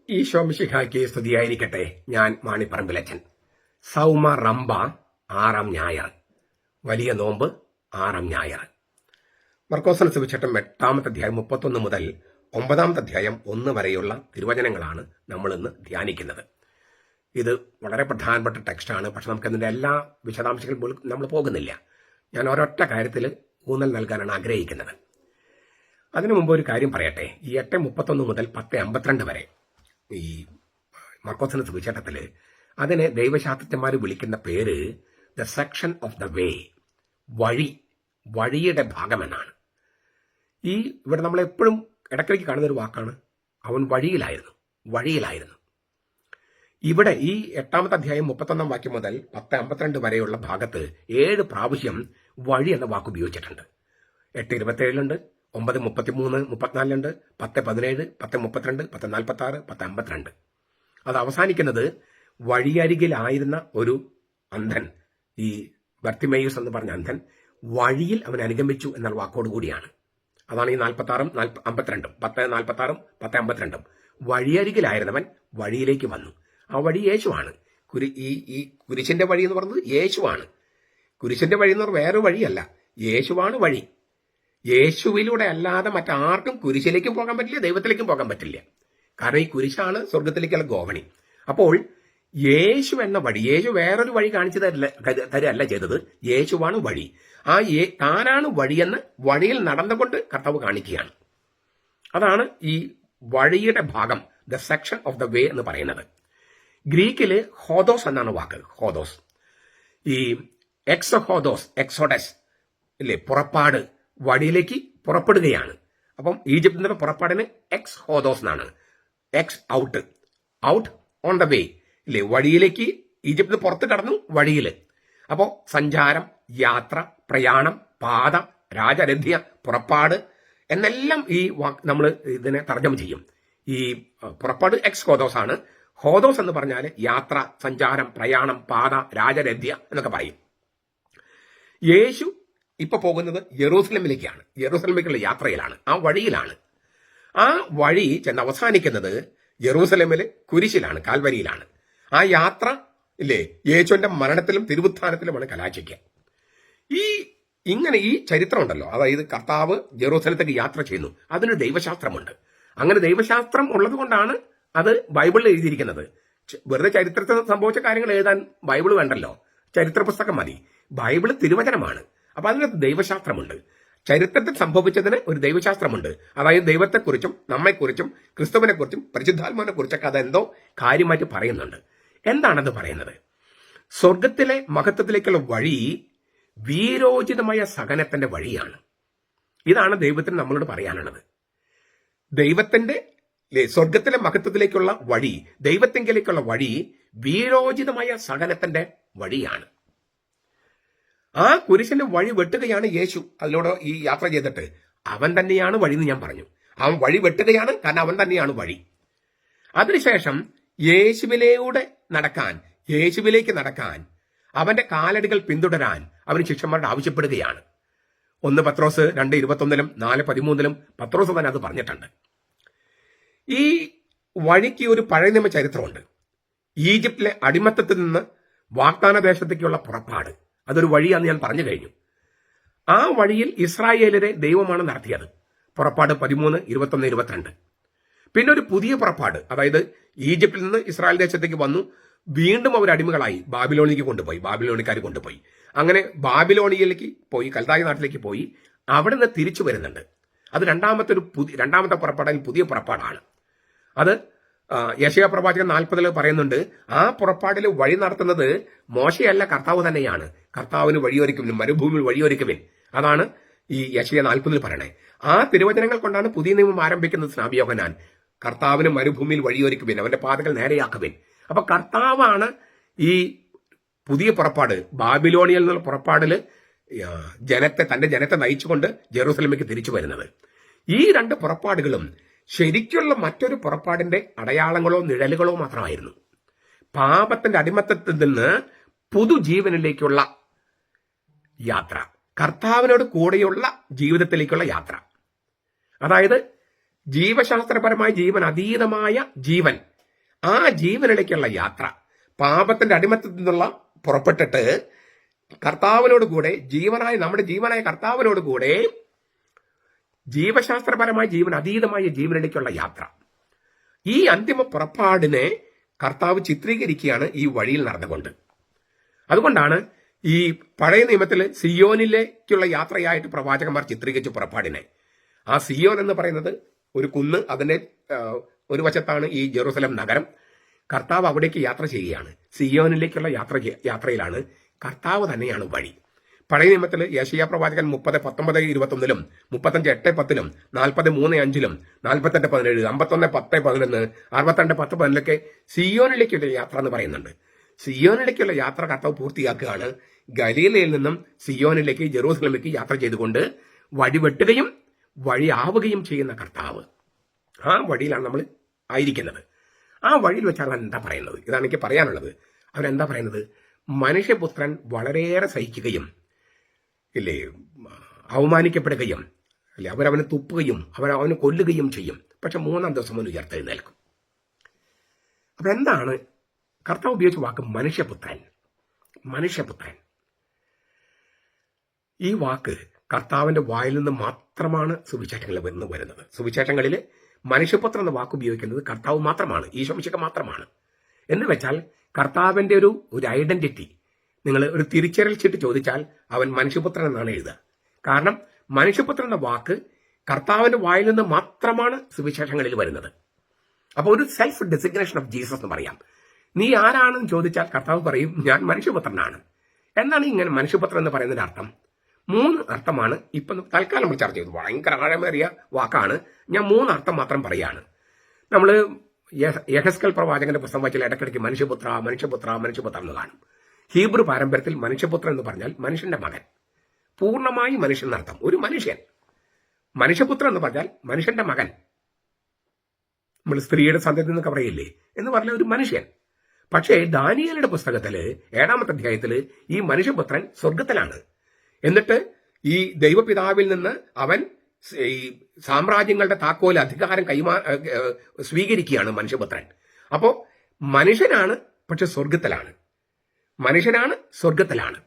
ഈശോ മിശിഹായ്ക്ക് സ്തുതിയായിരിക്കട്ടെ. ഞാൻ മാണിപ്പറമ്പിലച്ചൻ. സൗമ റംബ 6-ാം ഞായർ, വലിയ നോമ്പ് 6-ാം ഞായർ. മർക്കോസിന് സുവിശേഷം 8-ാമത്തെ അധ്യായം 31 മുതൽ 9-ാമത്തെ അധ്യായം 1 വരെയുള്ള തിരുവചനങ്ങളാണ് നമ്മൾ ഇന്ന് ധ്യാനിക്കുന്നത്. ഇത് വളരെ പ്രധാനപ്പെട്ട ടെക്സ്റ്റാണ്. പക്ഷെ നമുക്ക് അതിൻ്റെ എല്ലാ വിശദാംശങ്ങളും നമ്മൾ പോകുന്നില്ല. ഞാൻ ഒരൊറ്റ കാര്യത്തിൽ ഊന്നൽ നൽകാനാണ് ആഗ്രഹിക്കുന്നത്. അതിനു മുമ്പ് ഒരു കാര്യം പറയട്ടെ. ഈ 8:31 മുതൽ 10:52 വരെ ഈ മർക്കോസിന്റെ സുവിശേഷത്തിൽ അതിനെ ദൈവശാസ്ത്രജ്ഞന്മാർ വിളിക്കുന്ന പേര് the section of the way, വഴിയുടെ ഭാഗമെന്നാണ്. ഇവിടെ നമ്മളെപ്പോഴും ഇടയ്ക്കിടയ്ക്ക് കാണുന്ന ഒരു വാക്കാണ് അവൻ വഴിയിലായിരുന്നു. ഇവിടെ ഈ 8-ാമത്തെ അധ്യായം 31-ാം വാക്യം മുതൽ 10:52 വരെയുള്ള ഭാഗത്ത് 7 പ്രാവശ്യം വഴി എന്ന വാക്ക് ഉപയോഗിച്ചിട്ടുണ്ട്. 8:27 9:33 34 10:17 10:32 10:46 10:52. അത് അവസാനിക്കുന്നത് വഴിയരികിലായിരുന്ന ഒരു അന്ധൻ, ഈ ബർത്തിമേയുസ് എന്ന് പറഞ്ഞ അന്ധൻ വഴിയിൽ അവൻ അനുഗമിച്ചു എന്നുള്ള വാക്കോടുകൂടിയാണ്. അതാണ് ഈ 46-ഉം 52-ഉം 10:46-ഉം 10:52-ഉം. വഴിയരികിലായിരുന്നവൻ വഴിയിലേക്ക് വന്നു. ആ വഴി യേശുവാണ്. ഈ കുരിശിന്റെ വഴി എന്ന് പറയുന്നത് യേശുവാണ്. കുരിശിന്റെ വഴി എന്ന് പറഞ്ഞാൽ വേറെ വഴിയല്ല, യേശുവാണ് വഴി. യേശുവിലൂടെ അല്ലാതെ മറ്റാർക്കും കുരിശിലേക്കും പോകാൻ പറ്റില്ല, ദൈവത്തിലേക്കും പോകാൻ പറ്റില്ല. കാരണം ഈ കുരിശാണ് സ്വർഗത്തിലേക്കുള്ള ഗോവണി. അപ്പോൾ യേശു എന്ന വഴി, യേശു വേറൊരു വഴി കാണിച്ചു തരല്ല ചെയ്തത്, യേശുവാണ് വഴി. താനാണ് വഴിയെന്ന് വഴിയിൽ നടന്നുകൊണ്ട് കർത്താവ് കാണിക്കുകയാണ്. അതാണ് ഈ വഴിയുടെ ഭാഗം, the section of the way എന്ന് പറയുന്നത്. ഗ്രീക്കില് ഹോദോസ് എന്നാണ് വാക്ക്. ഹോദോസ്, ഈ എക്സോഡസ് ഇല്ലേ, പുറപ്പാട്, വഴിയിലേക്ക് പുറപ്പെടുകയാണ്. അപ്പം ഈജിപ്തിൽ നിന്ന് പുറപ്പാടിന് എക്സ് ഹോദോസ് എന്നാണ്. X out on the way ഇല്ലേ, വഴിയിലേക്ക് ഈജിപ്തിന് പുറത്ത് കടന്നു, വഴിയിൽ. അപ്പോൾ സഞ്ചാരം, യാത്ര, പ്രയാണം, പാത, രാജരഥ്യ, പുറപ്പാട് എന്നെല്ലാം ഈ നമ്മൾ ഇതിനെ തർജ്ജമ ചെയ്യും. ഈ പുറപ്പാട് എക്സ് ഹോദോസ് ആണ്. ഹോദോസ് എന്ന് പറഞ്ഞാൽ യാത്ര, സഞ്ചാരം, പ്രയാണം, പാത, രാജരഥ്യ എന്നൊക്കെ പറയും. യേശു ഇപ്പൊ പോകുന്നത് യെറൂസലമിലേക്കാണ്. യെറൂസലമിലേക്കുള്ള യാത്രയിലാണ്, ആ വഴിയിലാണ്. ആ വഴി ചെന്ന് അവസാനിക്കുന്നത് യെറൂസലമിലെ കുരിശിലാണ്, കാൽവരിയിലാണ്. ആ യാത്ര ഇല്ലേ, യേശുവിന്റെ മരണത്തിലും തിരുവുത്ഥാനത്തിലുമാണ് കലാശിക്കുക. ഈ ചരിത്രം ഉണ്ടല്ലോ, അതായത് കർത്താവ് ജെറൂസലത്തേക്ക് യാത്ര ചെയ്യുന്നു, അതിനൊരു ദൈവശാസ്ത്രമുണ്ട്. അങ്ങനെ ദൈവശാസ്ത്രം ഉള്ളത് കൊണ്ടാണ് അത് ബൈബിളിൽ എഴുതിയിരിക്കുന്നത്. വെറുതെ ചരിത്രത്തിൽ സംഭവിച്ച കാര്യങ്ങൾ എഴുതാൻ ബൈബിൾ വേണ്ടല്ലോ, ചരിത്ര പുസ്തകം മതി. ബൈബിള് തിരുവചനമാണ്. അപ്പൊ അതിനകത്ത് ദൈവശാസ്ത്രമുണ്ട്. ചരിത്രത്തിൽ സംഭവിച്ചതിന് ഒരു ദൈവശാസ്ത്രമുണ്ട്. അതായത് ദൈവത്തെക്കുറിച്ചും നമ്മെക്കുറിച്ചും ക്രിസ്തുവിനെക്കുറിച്ചും പരിശുദ്ധാത്മാവിനെ കുറിച്ചൊക്കെ അതെന്തോ കാര്യമായിട്ട് പറയുന്നുണ്ട്. എന്താണത് പറയുന്നത്? സ്വർഗത്തിലെ മഹത്വത്തിലേക്കുള്ള വഴി വീരോചിതമായ സഹനത്തിന്റെ വഴിയാണ്. ഇതാണ് ദൈവത്തിന് നമ്മളോട് പറയാനുള്ളത്. ദൈവത്തിന്റെ സ്വർഗത്തിലെ മഹത്വത്തിലേക്കുള്ള വഴി, ദൈവത്തെങ്കിലേക്കുള്ള വഴി വീരോചിതമായ സഹനത്തിന്റെ വഴിയാണ്. ആ കുരിശിന്റെ വഴി വെട്ടുകയാണ് യേശു. അതിലൂടെ ഈ യാത്ര ചെയ്തിട്ട് അവൻ തന്നെയാണ് വഴി എന്ന് ഞാൻ പറഞ്ഞു. അവൻ വഴി വെട്ടുകയാണ്, കാരണം അവൻ തന്നെയാണ് വഴി. അതിനുശേഷം യേശുവിലേക്ക് നടക്കാൻ അവന്റെ കാലടികൾ പിന്തുടരാൻ അവന് ശിഷ്യന്മാരോട് ആവശ്യപ്പെടുകയാണ്. 1 പത്രോസ് 2:21 4:13 പത്രോസ് തന്നെ അത് പറഞ്ഞിട്ടുണ്ട്. ഈ വഴിക്ക് ഒരു പഴയ നിയമ ചരിത്രമുണ്ട്. ഈജിപ്തിലെ അടിമത്തത്തിൽ നിന്ന് വാഗ്ദാന ദേശത്തേക്കുള്ള പുറപ്പാട്, അതൊരു വഴിയാന്ന് ഞാൻ പറഞ്ഞു കഴിഞ്ഞു. ആ വഴിയിൽ ഇസ്രായേലരെ ദൈവമാണ് നടത്തിയത്. പുറപ്പാട് 13, 21, 22. പിന്നെ ഒരു പുതിയ പുറപ്പാട്, അതായത് ഈജിപ്തിൽ നിന്ന് ഇസ്രായേൽ ദേശത്തേക്ക് വന്നു, വീണ്ടും അവർ അടിമകളായി ബാബിലോണിക്കാർ കൊണ്ടുപോയി. അങ്ങനെ ബാബിലോണിയയിലേക്ക് പോയി, കൽദായ നാട്ടിലേക്ക് പോയി, അവിടെ നിന്ന് തിരിച്ചു വരുന്നുണ്ട്. അത് രണ്ടാമത്തെ പുറപ്പാടിൽ പുതിയ പുറപ്പാടാണ്. അത് യെശയ്യാ പ്രവാചകൻ 40 പറയുന്നുണ്ട്. ആ പുറപ്പാടിൽ വഴി നടത്തുന്നത് മോശയല്ല, കർത്താവ് തന്നെയാണ്. കർത്താവിന് വഴിയൊരുക്കുവിൻ, മരുഭൂമിയിൽ വഴിയൊരുക്കുവിൻ. അതാണ് ഈ യെശയ്യാ 40 പറയണേ. ആ തിരുവചനങ്ങൾ കൊണ്ടാണ് പുതിയ നിയമം ആരംഭിക്കുന്നത്. സ്നാപക യോഹന്നാൻ, കർത്താവിന് മരുഭൂമിയിൽ വഴിയൊരുക്കുവിൻ, അവന്റെ പാതകൾ നേരെയാക്കുവിൻ. അപ്പൊ കർത്താവാണ് ഈ പുതിയ പുറപ്പാട്, ബാബിലോണിയയിൽ നിന്നുള്ള പുറപ്പാടില് തന്റെ ജനത്തെ നയിച്ചുകൊണ്ട് ജെറൂസലമിലേക്ക് തിരിച്ചു വരുന്നത്. ഈ 2 പുറപ്പാടുകളും ശരിക്കുള്ള മറ്റൊരു പുറപ്പാടിന്റെ അടയാളങ്ങളോ നിഴലുകളോ മാത്രമായിരുന്നു. പാപത്തിന്റെ അടിമത്തത്തിൽ നിന്ന് പുതുജീവനിലേക്കുള്ള യാത്ര, കർത്താവിനോട് കൂടെയുള്ള ജീവിതത്തിലേക്കുള്ള യാത്ര. അതായത് ജീവശാസ്ത്രപരമായ ജീവൻ അതീതമായ ജീവൻ ആ ജീവനിലേക്കുള്ള യാത്ര, പാപത്തിന്റെ അടിമത്തത്തിൽ നിന്നുള്ള പുറപ്പെട്ടിട്ട് കർത്താവിനോട് കൂടെ നമ്മുടെ ജീവനായ കർത്താവിനോട് കൂടെ ജീവശാസ്ത്രപരമായ അതീതമായ ജീവനിലേക്കുള്ള യാത്ര, ഈ അന്തിമ പുറപ്പാടിനെ കർത്താവ് ചിത്രീകരിക്കുകയാണ് ഈ വഴിയിൽ നടന്നുകൊണ്ട്. അതുകൊണ്ടാണ് ഈ പഴയ നിയമത്തിൽ സിയോനിലേക്കുള്ള യാത്രയായിട്ട് പ്രവാചകന്മാർ ചിത്രീകരിച്ച പുറപ്പാടിനെ. ആ സിയോൻ എന്ന് പറയുന്നത് ഒരു കുന്ന്, അതിന്റെ ഒരു വശത്താണ് ഈ ജെറൂസലം നഗരം. കർത്താവ് അവിടേക്ക് യാത്ര ചെയ്യുകയാണ്. സിയോനിലേക്കുള്ള യാത്രയിലാണ് കർത്താവ് തന്നെയാണ് വഴി. പഴയ നിയമത്തിൽ യെശയ്യാ പ്രവാചകൻ 30:19-21, 35:8-10, 40:3-5, 48:17, 51:10-11, 62:10-11 സിയോനിലേക്കുള്ള യാത്ര എന്ന് പറയുന്നുണ്ട്. സിയോനിലേക്കുള്ള യാത്ര കർത്താവ് പൂർത്തിയാക്കുകയാണ്. ഗലീലയിൽ നിന്നും സിയോനിലേക്ക്, ജെറൂസലമിലേക്ക് യാത്ര ചെയ്തുകൊണ്ട് വഴി വെട്ടുകയും വഴിയാവുകയും ചെയ്യുന്ന കർത്താവ്. ആ വഴിയിലാണ് നമ്മൾ ആയിരിക്കുന്നത്. ആ വഴിയിൽ വെച്ചാണ് എന്താ പറയുന്നത്? ഇതാണ് എനിക്ക് പറയാനുള്ളത്. അവരെന്താ പറയുന്നത്? മനുഷ്യപുത്രൻ വളരെയേറെ സഹിക്കുകയും ഇല്ലേ, അവമാനിക്കപ്പെടുകയും അല്ലെ, അവരവനെ തുപ്പുകയും അവനെ കൊല്ലുകയും ചെയ്യും. പക്ഷെ 3-ാം ദിവസം അവൻ ഉയർത്തെഴുന്നേൽക്കും. അപ്പൊ എന്താണ് കർത്താവ് ഉപയോഗിച്ച വാക്ക്? മനുഷ്യപുത്രൻ. ഈ വാക്ക് കർത്താവിന്റെ വായിൽ നിന്ന് മാത്രമാണ് സുവിശേഷങ്ങളിൽ വരുന്നത്. സുവിശേഷങ്ങളിൽ മനുഷ്യപുത്രൻ എന്ന വാക്ക് ഉപയോഗിക്കുന്നത് കർത്താവ് മാത്രമാണ്, ഈശോ മിശിഹ മാത്രമാണ്. എന്ന് വെച്ചാൽ കർത്താവിന്റെ ഒരു ഐഡന്റിറ്റി, നിങ്ങൾ ഒരു തിരിച്ചറിയൽ ചീട്ട് ചോദിച്ചാൽ അവൻ മനുഷ്യപുത്രൻ എന്നാണ് എഴുതുക. കാരണം മനുഷ്യപുത്രൻ എന്ന വാക്ക് കർത്താവിന്റെ വായിൽ നിന്ന് മാത്രമാണ് സുവിശേഷങ്ങളിൽ വരുന്നത്. അപ്പോൾ ഒരു സെൽഫ് ഡെസിഗ്നേഷൻ ഓഫ് ജീസസ് എന്ന് പറയാം. നീ ആരാണെന്ന് ചോദിച്ചാൽ കർത്താവ് പറയും, ഞാൻ മനുഷ്യപുത്രനാണ്. എന്താണ് ഇങ്ങനെ മനുഷ്യപുത്രൻ എന്ന് പറയുന്നതിന്റെ അർത്ഥം? 3 അർത്ഥമാണ് ഇപ്പം തൽക്കാലം നമ്മൾ ചർച്ച ചെയ്തത്. ഭയങ്കര ആഴമേറിയ വാക്കാണ്. ഞാൻ 3 അർത്ഥം മാത്രം പറയാണ്. നമ്മൾ യെഹെസ്കേൽ പ്രവാചകന്റെ പുസ്തകം വായിച്ചാൽ ഇടയ്ക്കിടയ്ക്ക് മനുഷ്യപുത്ര എന്ന് കാണും. ഹീബ്രു പാരമ്പര്യത്തിൽ മനുഷ്യപുത്രൻ എന്ന് പറഞ്ഞാൽ മനുഷ്യന്റെ മകൻ, പൂർണ്ണമായി മനുഷ്യൻ എന്നർത്ഥം. ഒരു മനുഷ്യൻ. മനുഷ്യപുത്രൻ എന്ന് പറഞ്ഞാൽ മനുഷ്യന്റെ മകൻ. നമ്മൾ സ്ത്രീയുടെ സന്തതി എന്നൊക്കെ പറയില്ലേ എന്ന് പറഞ്ഞ ഒരു മനുഷ്യൻ. പക്ഷേ ദാനിയേലിന്റെ പുസ്തകത്തില് 7-ാമത്തെ അധ്യായത്തില് ഈ മനുഷ്യപുത്രൻ സ്വർഗത്തിലാണ്. എന്നിട്ട് ഈ ദൈവപിതാവിൽ നിന്ന് അവൻ ഈ സാമ്രാജ്യങ്ങളുടെ താക്കോൽ അധികാരം സ്വീകരിക്കുകയാണ് മനുഷ്യപുത്രൻ. അപ്പോ മനുഷ്യനാണ്, പക്ഷെ സ്വർഗത്തിലാണ്.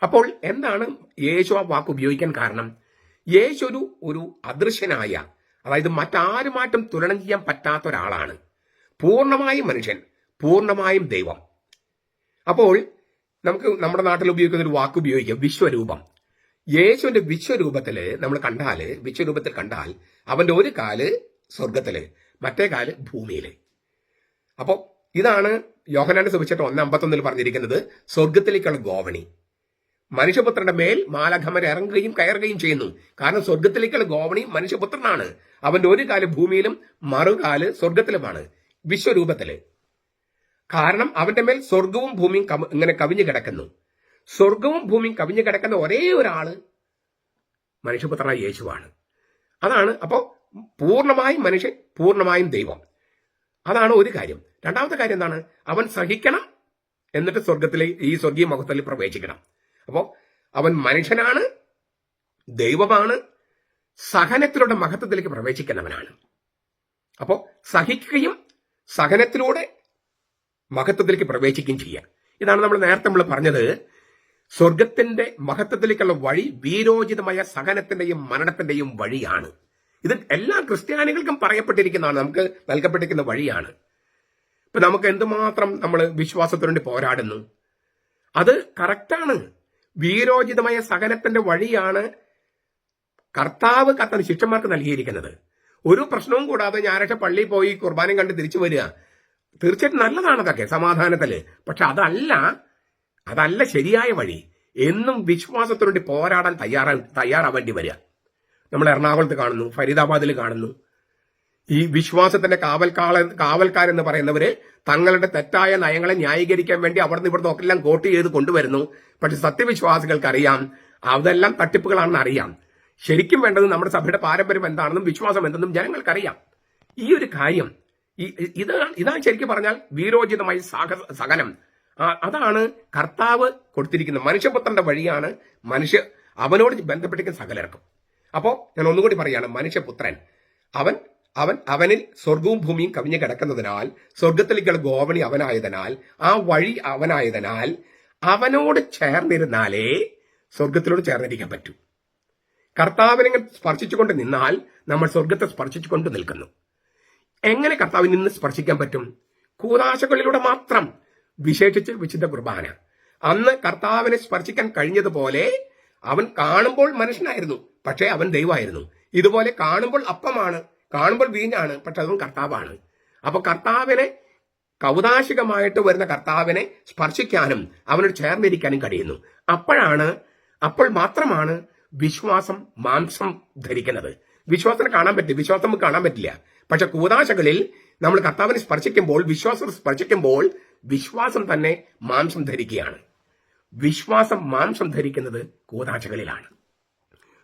അപ്പോൾ എന്താണ് യേശു ആ വാക്ക് ഉപയോഗിക്കാൻ കാരണം? യേശു ഒരു അദൃശ്യനായ, അതായത് മറ്റാരുമായിട്ടും തുലനം ചെയ്യാൻ പറ്റാത്ത ഒരാളാണ്. പൂർണ്ണമായും മനുഷ്യൻ, പൂർണ്ണമായും ദൈവം. അപ്പോൾ നമുക്ക് നമ്മുടെ നാട്ടിൽ ഉപയോഗിക്കുന്ന ഒരു വാക്ക് ഉപയോഗിക്കാം, വിശ്വരൂപം. യേശുവിന്റെ വിശ്വരൂപത്തിൽ കണ്ടാൽ അവന്റെ ഒരു കാല് സ്വർഗത്തില്, മറ്റേ കാല് ഭൂമിയില്. അപ്പോ ഇതാണ് യോഹന്നാന്റെ സുവിശേഷം 1:51 പറഞ്ഞിരിക്കുന്നത്, സ്വർഗത്തിലേക്കുള്ള ഗോവണി. മനുഷ്യപുത്രന്റെ മേൽ മാലാഖമാർ ഇറങ്ങുകയും കയറുകയും ചെയ്യുന്നു. കാരണം സ്വർഗത്തിലേക്കുള്ള ഗോവണി മനുഷ്യപുത്രനാണ്. അവന്റെ ഒരു കാല് ഭൂമിയിലും മറുകാല് സ്വർഗത്തിലുമാണ്, വിശ്വരൂപത്തില്. കാരണം അവന്റെ മേൽ സ്വർഗവും ഭൂമിയും ഇങ്ങനെ കവിഞ്ഞു കിടക്കുന്നു. സ്വർഗവും ഭൂമിയും കവിഞ്ഞു കിടക്കുന്ന ഒരേ ഒരാള് മനുഷ്യപുത്രനായ യേശുവാണ്. അതാണ് അപ്പോ പൂർണ്ണമായും മനുഷ്യൻ, പൂർണ്ണമായും ദൈവം. അതാണ് ഒരു കാര്യം. രണ്ടാമത്തെ കാര്യം എന്താണ്? അവൻ സഹിക്കണം, എന്നിട്ട് ഈ സ്വർഗീയ മഹത്വത്തിൽ പ്രവേശിക്കണം. അപ്പോ അവൻ മനുഷ്യനാണ്, ദൈവമാണ്, സഹനത്തിലൂടെ മഹത്വത്തിലേക്ക് പ്രവേശിക്കുന്നവനാണ്. അപ്പോ സഹിക്കുകയും സഹനത്തിലൂടെ മഹത്വത്തിലേക്ക് പ്രവേശിക്കുകയും ചെയ്യാം. ഇതാണ് നമ്മൾ പറഞ്ഞത്. സ്വർഗത്തിന്റെ മഹത്വത്തിലേക്കുള്ള വഴി വീരോചിതമായ സഹനത്തിന്റെയും മരണത്തിന്റെയും വഴിയാണ്. ഇത് എല്ലാ ക്രിസ്ത്യാനികൾക്കും പറയപ്പെട്ടിരിക്കുന്നതാണ്, നമുക്ക് നൽകപ്പെട്ടിരിക്കുന്ന വഴിയാണ്. ഇപ്പൊ നമുക്ക് എന്തുമാത്രം നമ്മൾ വിശ്വാസത്തിനു വേണ്ടി പോരാടുന്നു, അത് കറക്റ്റാണ്. വീരോചിതമായ സഹനത്തിന്റെ വഴിയാണ് കർത്താവ് ശിഷ്യന്മാർക്ക് നൽകിയിരിക്കുന്നത്. ഒരു പ്രശ്നവും കൂടാതെ ഞായറാഴ്ച പള്ളിയിൽ പോയി കുർബാനയും കണ്ട് തിരിച്ചു വരിക തീർച്ചയായിട്ടും നല്ലതാണ്, അതൊക്കെ സമാധാനത്തില്. പക്ഷെ അതല്ല ശരിയായ വഴി. എന്നും വിശ്വാസത്തിനു വേണ്ടി പോരാടാൻ തയ്യാറാവേണ്ടി വരിക. നമ്മൾ എറണാകുളത്ത് കാണുന്നു, ഫരീദാബാദിൽ കാണുന്നു. ഈ വിശ്വാസത്തിന്റെ കാവൽക്കാരെന്ന് പറയുന്നവര് തങ്ങളുടെ തെറ്റായ നയങ്ങളെ ന്യായീകരിക്കാൻ വേണ്ടി അവിടുന്ന് ഇവിടുന്ന് ഒക്കെ എല്ലാം കോട്ട് ചെയ്ത് കൊണ്ടുവരുന്നു. പക്ഷെ സത്യവിശ്വാസികൾക്ക് അറിയാം അതെല്ലാം തട്ടിപ്പുകളാണെന്ന് അറിയാം. ശരിക്കും വേണ്ടത് നമ്മുടെ സഭയുടെ പാരമ്പര്യം എന്താണെന്നും വിശ്വാസം എന്തെന്നും ജനങ്ങൾക്കറിയാം. ഈ ഒരു കാര്യം ഇതാണ് ശരിക്കും പറഞ്ഞാൽ വീരോചിതമായ സഹനം. അതാണ് കർത്താവ് കൊടുത്തിരിക്കുന്നത്. മനുഷ്യപുത്രന്റെ വഴിയാണ് അവനോട് ബന്ധപ്പെട്ടിരിക്കുന്ന സകലർക്കും. അപ്പോ ഞാൻ ഒന്നുകൂടി പറയാണ്, മനുഷ്യപുത്രൻ അവൻ അവനിൽ സ്വർഗവും ഭൂമിയും കവിഞ്ഞു കിടക്കുന്നതിനാൽ, സ്വർഗത്തിലേക്കുള്ള ഗോവണി അവനായതിനാൽ, ആ വഴി അവനായതിനാൽ അവനോട് ചേർന്നിരുന്നാലേ സ്വർഗത്തിലോട് ചേർന്നിരിക്കാൻ പറ്റൂ. കർത്താവിനെ സ്പർശിച്ചുകൊണ്ട് നിന്നാൽ നമ്മൾ സ്വർഗത്തെ സ്പർശിച്ചുകൊണ്ട് നിൽക്കുന്നു. എങ്ങനെ കർത്താവിൽ നിന്ന് സ്പർശിക്കാൻ പറ്റും? കൂദാശകളിലൂടെ മാത്രം. വിശേഷിച്ച് വിശുദ്ധ കുർബാന. അന്ന് കർത്താവിനെ സ്പർശിക്കാൻ കഴിഞ്ഞതുപോലെ അവൻ കാണുമ്പോൾ മനുഷ്യനായിരുന്നു, പക്ഷേ അവൻ ദൈവമായിരുന്നു. ഇതുപോലെ കാണുമ്പോൾ അപ്പമാണ്, കാണുമ്പോൾ വീഞ്ഞാണ്, പക്ഷെ അവൻ കർത്താവാണ്. അപ്പൊ കർത്താവിനെ, കൗദാശികമായിട്ട് വരുന്ന കർത്താവിനെ സ്പർശിക്കാനും അവനോട് ചേർന്നിരിക്കാനും കഴിയുന്നു. അപ്പോൾ മാത്രമാണ് വിശ്വാസം മാംസം ധരിക്കുന്നത്. വിശ്വാസത്തിന് കാണാൻ പറ്റും, വിശ്വാസം നമുക്ക് കാണാൻ പറ്റില്ല. പക്ഷെ കൂദാശകളിൽ നമ്മൾ കർത്താവിനെ സ്പർശിക്കുമ്പോൾ, വിശ്വാസം സ്പർശിക്കുമ്പോൾ വിശ്വാസം തന്നെ മാംസം ധരിക്കുകയാണ്. വിശ്വാസം മാംസം ധരിക്കുന്നത് കൂദാശകളിലാണ്.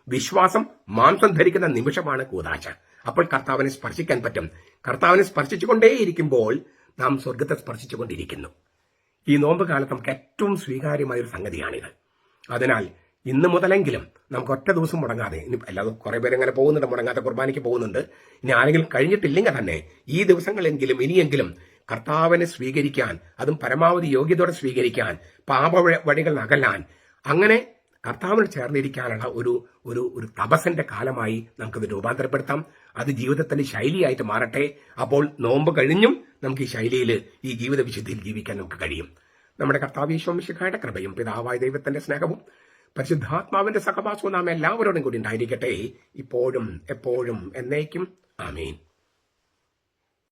വിശ്വാസം മാംസം ധരിക്കുന്ന നിമിഷമാണ് കൂദാശ. അപ്പോൾ കർത്താവിനെ സ്പർശിക്കാൻ പറ്റും. കർത്താവിനെ സ്പർശിച്ചുകൊണ്ടേയിരിക്കുമ്പോൾ നാം സ്വർഗത്തെ സ്പർശിച്ചുകൊണ്ടിരിക്കുന്നു. ഈ നോമ്പ് കാലത്ത് നമുക്ക് ഏറ്റവും സ്വീകാര്യമായ ഒരു സംഗതിയാണിത്. അതിനാൽ ഇന്ന് മുതലെങ്കിലും നമുക്ക് ഒറ്റ ദിവസം മുടങ്ങാതെ, ഇനി അല്ലാതെ കുറെ പേര് അങ്ങനെ പോകുന്നുണ്ട്, മുടങ്ങാത്ത കുർബാനയ്ക്ക് പോകുന്നുണ്ട്. ഇനി ആരെങ്കിലും കഴിഞ്ഞിട്ടില്ലെങ്കിൽ തന്നെ ഈ ദിവസങ്ങളെങ്കിലും ഇനിയെങ്കിലും കർത്താവിനെ സ്വീകരിക്കാൻ, അതും പരമാവധി യോഗ്യതയോടെ സ്വീകരിക്കാൻ, പാപവഴികൾ അകലാൻ, അങ്ങനെ കർത്താവിന് ചേർന്നിരിക്കാനുള്ള ഒരു തപസ്സിന്റെ കാലമായി നമുക്കത് രൂപാന്തരപ്പെടുത്താം. അത് ജീവിതത്തിന്റെ ശൈലിയായിട്ട് മാറട്ടെ. അപ്പോൾ നോമ്പ് കഴിഞ്ഞും നമുക്ക് ഈ ശൈലിയിൽ, ഈ ജീവിത വിശുദ്ധിയിൽ ജീവിക്കാൻ നമുക്ക് കഴിയും. നമ്മുടെ കർത്താവ് യേശു മിശിഹായുടെ കൃപയും പിതാവായ ദൈവത്തിന്റെ സ്നേഹവും പരിശുദ്ധാത്മാവിന്റെ സഹവാസവും നാം എല്ലാവരോടും കൂടി ഉണ്ടായിരിക്കട്ടെ, ഇപ്പോഴും എപ്പോഴും എന്നേക്കും. ആമേൻ.